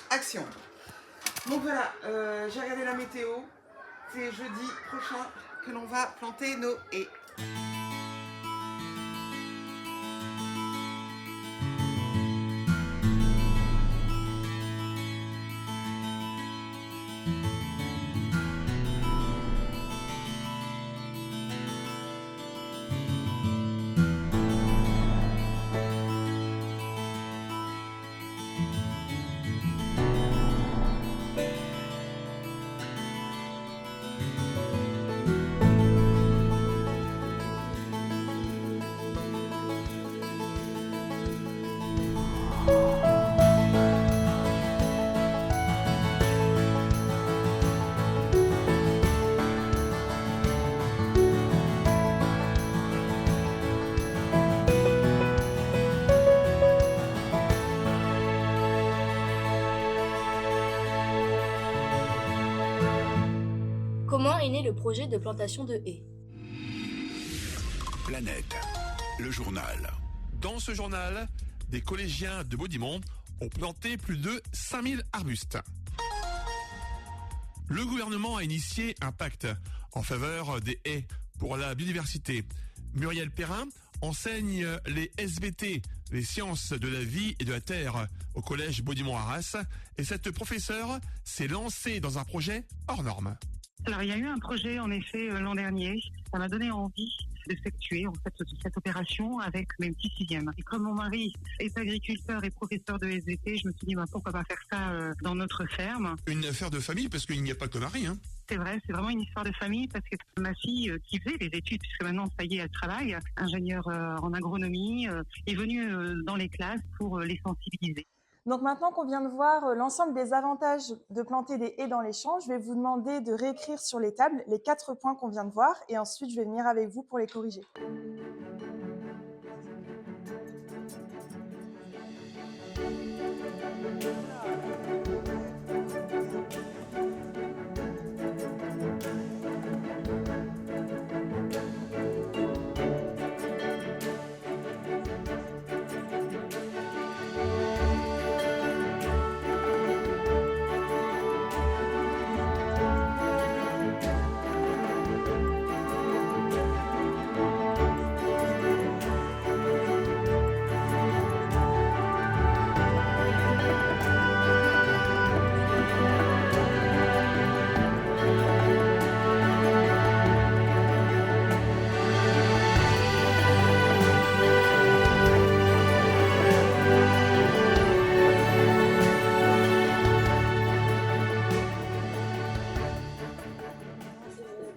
action. Donc voilà, j'ai regardé la météo. C'est jeudi prochain que l'on va planter nos haies. Comment est né le projet de plantation de haies? Planète, le journal. Dans ce journal, des collégiens de Baudimont ont planté plus de 5000 arbustes. Le gouvernement a initié un pacte en faveur des haies pour la biodiversité. Muriel Perrin enseigne les SVT, les sciences de la vie et de la terre, au collège Baudimont-Arras. Et cette professeure s'est lancée dans un projet hors norme. Alors, il y a eu un projet, en effet, l'an dernier. Ça m'a donné envie d'effectuer, en fait, cette opération avec mes petits sixièmes. Et comme mon mari est agriculteur et professeur de SVT, je me suis dit, pourquoi pas faire ça dans notre ferme. Une affaire de famille, parce qu'il n'y a pas que ton mari, hein. C'est vrai, c'est vraiment une histoire de famille parce que ma fille qui faisait les études, puisque maintenant, ça y est, elle travaille, ingénieure en agronomie, est venue dans les classes pour les sensibiliser. Donc maintenant qu'on vient de voir l'ensemble des avantages de planter des haies dans les champs, je vais vous demander de réécrire sur les tables les 4 points qu'on vient de voir et ensuite je vais venir avec vous pour les corriger.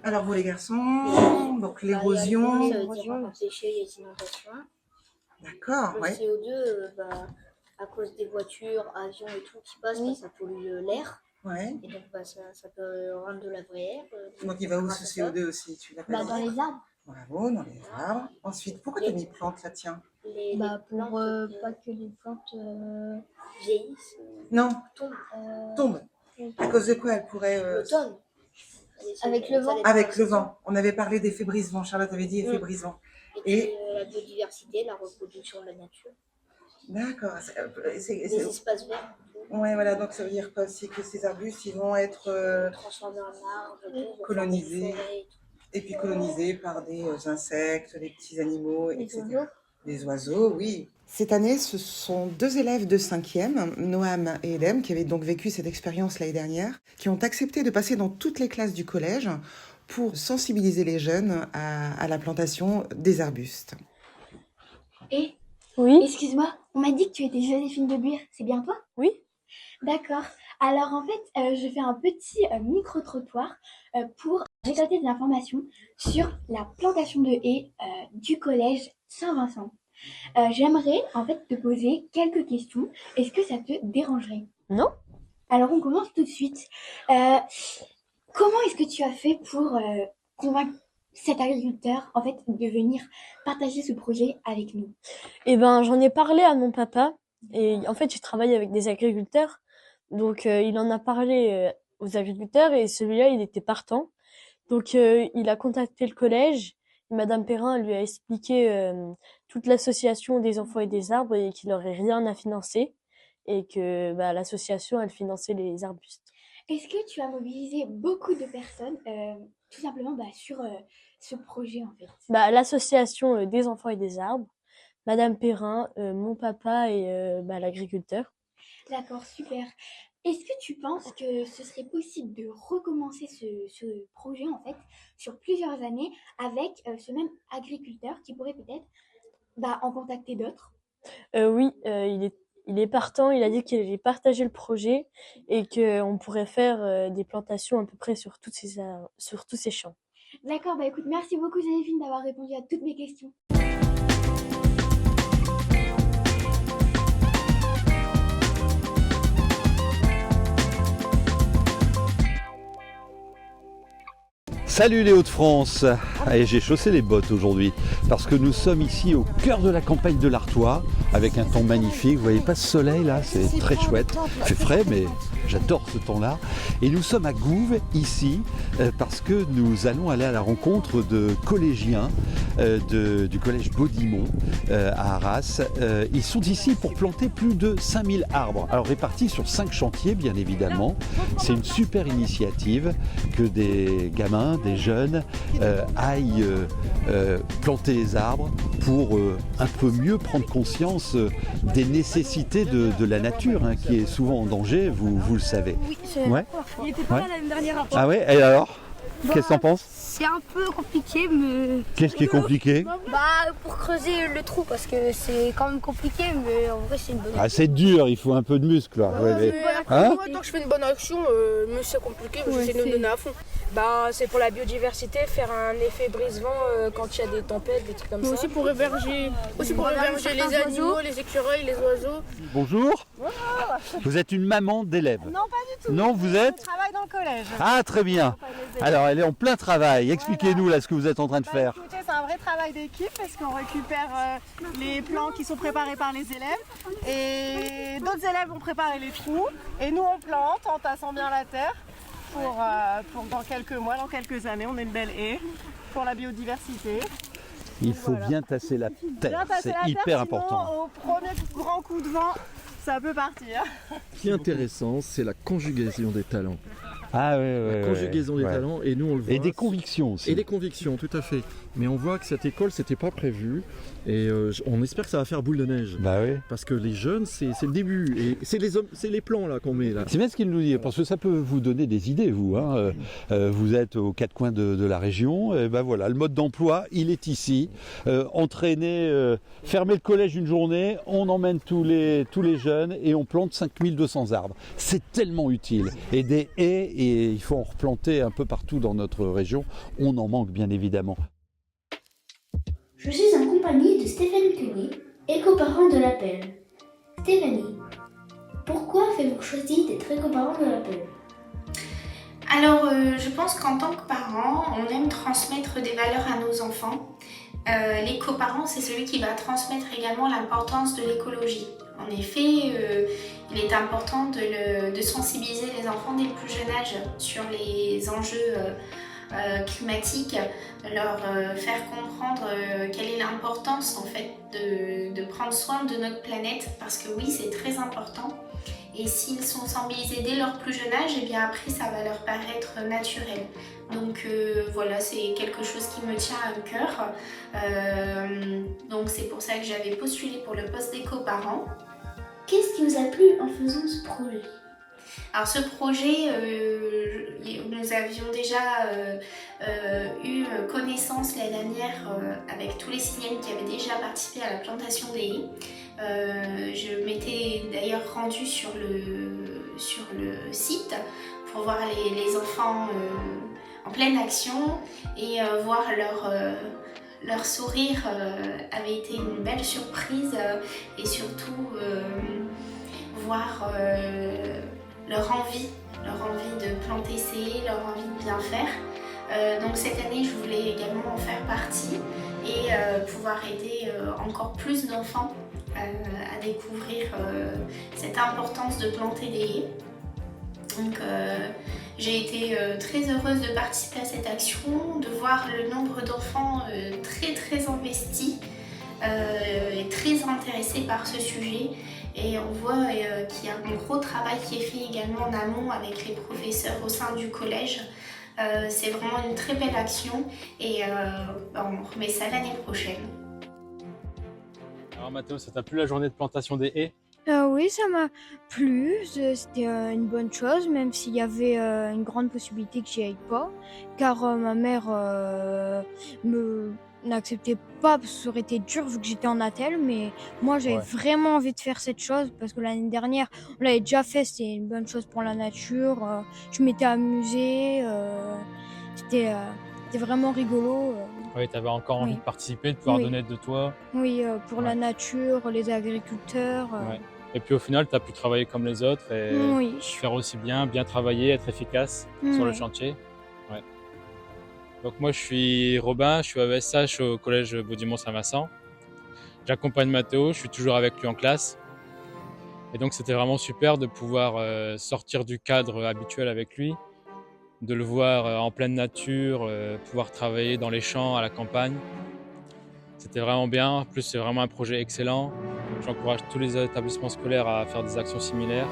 Alors vous les garçons, donc l'érosion. L'érosion, les déchets, les inondations. D'accord, Le ouais. CO2, à cause des voitures, avions et tout qui passent, ça pollue l'air. Ouais. Et donc ça peut rendre de la vraie air. Donc il va où ce CO2 aussi, tu l'as pas dit? Dans les arbres. Bravo, dans les arbres. Ensuite, pourquoi tu as mis plante là, tiens? Les Pour plantes, pas que les plantes vieillissent. Non, Tombent. tombe. À cause de quoi elle pourrait... L'automne. Avec le vent. Avec le vent. On avait parlé d'effet brise-vent. Charlotte avait dit effet brise-vent. Et la biodiversité, la reproduction de la nature. D'accord. Les espaces verts. Ouais, voilà. Donc ça veut dire quoi aussi que ces arbustes, ils vont être Transformés en arbres, colonisés. Et puis colonisés par des insectes, des petits animaux, etc. Des oiseaux, oui. Cette année, ce sont 2 élèves de 5e, Noam et Edem, qui avaient donc vécu cette expérience l'année dernière, qui ont accepté de passer dans toutes les classes du collège pour sensibiliser les jeunes à la plantation des arbustes. Et Oui. excuse-moi, on m'a dit que tu étais Joséphine de Buire, c'est bien toi? Oui. D'accord. Alors en fait, je fais un petit micro-trottoir pour récolter des informations sur la plantation de haies du collège Saint-Vincent. J'aimerais en fait te poser quelques questions. Est-ce que ça te dérangerait? Non. Alors on commence tout de suite. Comment est-ce que tu as fait pour convaincre cet agriculteur en fait de venir partager ce projet avec nous? J'en ai parlé à mon papa et en fait, je travaille avec des agriculteurs. Donc, il en a parlé aux agriculteurs et celui-là, il était partant. Donc, il a contacté le collège. Et Madame Perrin lui a expliqué toute l'association des enfants et des arbres et qu'il n'aurait rien à financer. et que l'association, elle finançait les arbustes. Est-ce que tu as mobilisé beaucoup de personnes tout simplement sur ce projet en fait? L'association des enfants et des arbres, Madame Perrin, mon papa et l'agriculteur. D'accord, super. Est-ce que tu penses que ce serait possible de recommencer ce projet en fait sur plusieurs années avec ce même agriculteur qui pourrait peut-être en contacter d'autres? Oui, il est partant, il a dit qu'il allait partager le projet et qu'on pourrait faire des plantations à peu près sur tous ces champs. D'accord, écoute, merci beaucoup Joséphine d'avoir répondu à toutes mes questions. Salut les Hauts-de-France. Allez, j'ai chaussé les bottes aujourd'hui parce que nous sommes ici au cœur de la campagne de l'Artois avec un temps magnifique. Vous voyez pas ce soleil là, c'est très chouette. Il fait frais mais j'adore ce temps-là. Et nous sommes à Gouves ici parce que nous allons aller à la rencontre de collégiens du collège Baudimont à Arras. Ils sont ici pour planter plus de 5000 arbres. Alors répartis sur 5 chantiers bien évidemment. C'est une super initiative que des gamins, des jeunes aillent planter les arbres pour un peu mieux prendre conscience des nécessités de la nature qui est souvent en danger, vous le savez. Oui, ouais. Il était pas là l'année dernière. Ah ouais, et alors qu'est-ce que t'en penses? C'est un peu compliqué, mais... Qu'est-ce qui est compliqué? Pour creuser le trou, parce que c'est quand même compliqué, mais en vrai c'est une bonne action. Ah, c'est dur, il faut un peu de muscle là. Moi, tant que je fais une bonne action, mais c'est compliqué, mais j'essaie de me donner à fond. C'est pour la biodiversité, faire un effet brise-vent quand il y a des tempêtes, des trucs comme ça. Aussi pour héberger les animaux, les écureuils, les oiseaux. Bonjour. Vous êtes une maman d'élève? Non, pas du tout. Non, vous êtes? Je travaille dans le collège. Ah, très bien. Alors, elle est en plein travail. Expliquez-nous là ce que vous êtes en train de faire. Écoutez, c'est un vrai travail d'équipe parce qu'on récupère les plants qui sont préparés par les élèves et d'autres élèves vont préparer les trous et nous on plante en tassant bien la terre pour dans quelques mois, dans quelques années, on est une belle haie pour la biodiversité. Il faut bien tasser la terre, c'est hyper important. Au premier grand coup de vent, ça peut partir. Ce qui est intéressant, c'est la conjugaison des talents. Ah ouais, la conjugaison des talents, et nous on le voit. Et des convictions aussi. Et des convictions, tout à fait. Mais on voit que cette école, c'était pas prévu. Et on espère que ça va faire boule de neige. Bah oui. Parce que les jeunes, c'est le début. Et c'est les plans là qu'on met là. C'est bien ce qu'il nous dit, parce que ça peut vous donner des idées, vous. Vous êtes aux 4 coins de la région. Et ben voilà, le mode d'emploi, il est ici. Entraîner, fermer le collège une journée, on emmène tous les jeunes et on plante 5200 arbres. C'est tellement utile. Et des haies, et il faut en replanter un peu partout dans notre région. On en manque bien évidemment. Je suis en compagnie de Stéphanie Cuny, éco-parent de l'Appel. Stéphanie, pourquoi avez-vous choisi d'être éco-parent de l'Appel? Alors, je pense qu'en tant que parent, on aime transmettre des valeurs à nos enfants. L'éco-parent, c'est celui qui va transmettre également l'importance de l'écologie. En effet, il est important de sensibiliser les enfants dès le plus jeune âge sur les enjeux climatiques, leur faire comprendre quelle est l'importance en fait de prendre soin de notre planète, parce que oui, c'est très important. Et s'ils sont sensibilisés dès leur plus jeune âge, et bien après ça va leur paraître naturel. Donc voilà, c'est quelque chose qui me tient à cœur. Donc c'est pour ça que j'avais postulé pour le poste d'éco-parent. Qu'est-ce qui vous a plu en faisant ce projet? Alors ce projet, nous avions déjà eu connaissance l'année dernière avec tous les 6e qui avaient déjà participé à la plantation des haies. Je m'étais d'ailleurs rendue sur le site pour voir les enfants en pleine action et voir leur sourire avait été une belle surprise et surtout voir leur envie de planter ces haies, leur envie de bien faire. Donc cette année, je voulais également en faire partie et pouvoir aider encore plus d'enfants à découvrir cette importance de planter des haies. Donc j'ai été très heureuse de participer à cette action, de voir le nombre d'enfants très investis est très intéressé par ce sujet et on voit qu'il y a un gros travail qui est fait également en amont avec les professeurs au sein du collège. C'est vraiment une très belle action et on remet ça l'année prochaine. Alors Mathéo, ça t'a plu la journée de plantation des haies? Oui, ça m'a plu. C'était une bonne chose, même s'il y avait une grande possibilité que j'y aille pas, car ma mère n'acceptait pas, parce que ça aurait été dur vu que j'étais en attel, mais moi j'avais vraiment envie de faire cette chose, parce que l'année dernière, on l'avait déjà fait, c'était une bonne chose pour la nature, je m'étais amusée, c'était vraiment rigolo. Oui, tu avais encore envie de participer, de pouvoir donner de toi. Oui, pour la nature, les agriculteurs. Et puis au final, tu as pu travailler comme les autres et faire aussi bien travailler, être efficace sur le chantier. Ouais. Donc moi, je suis Robin, je suis AESH au collège Baudimont-Saint-Vincent. J'accompagne Mathéo, je suis toujours avec lui en classe. Et donc c'était vraiment super de pouvoir sortir du cadre habituel avec lui, de le voir en pleine nature, pouvoir travailler dans les champs, à la campagne. C'était vraiment bien. En plus, c'est vraiment un projet excellent. J'encourage tous les établissements scolaires à faire des actions similaires.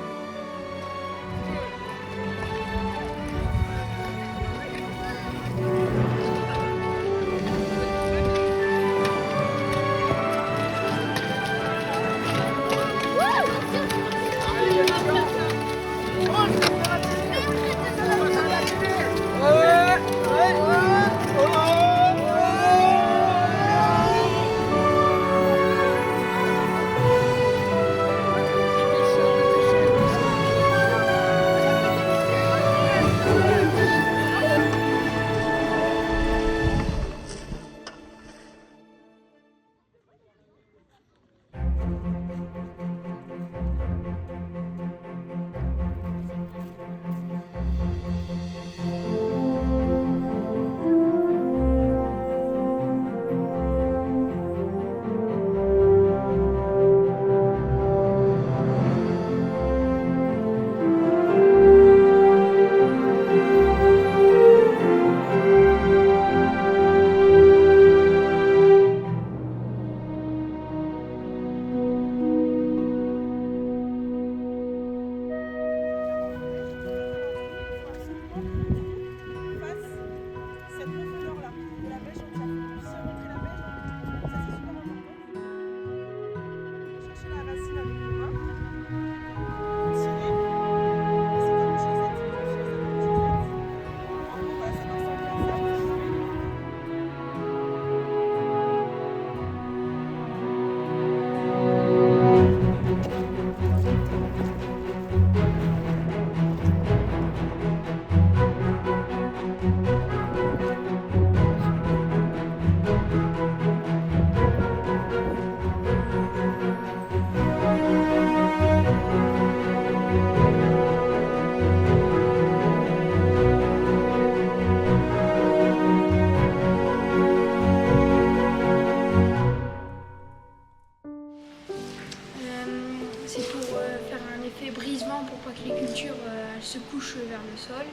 se couchent vers le sol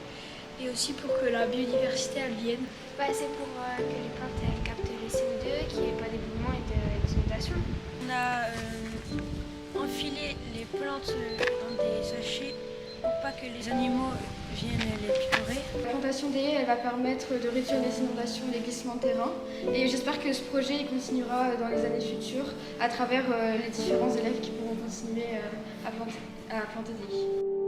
et aussi pour que la biodiversité elle vienne. C'est pour que les plantes elles captent le CO2, qu'il n'y ait pas d'éboulement et d'exondation. On a enfilé les plantes dans des sachets pour pas que les animaux viennent les picorer. La plantation des haies elle va permettre de réduire les inondations, les glissements de terrain et j'espère que ce projet il continuera dans les années futures à travers les différents élèves qui pourront continuer à planter des haies.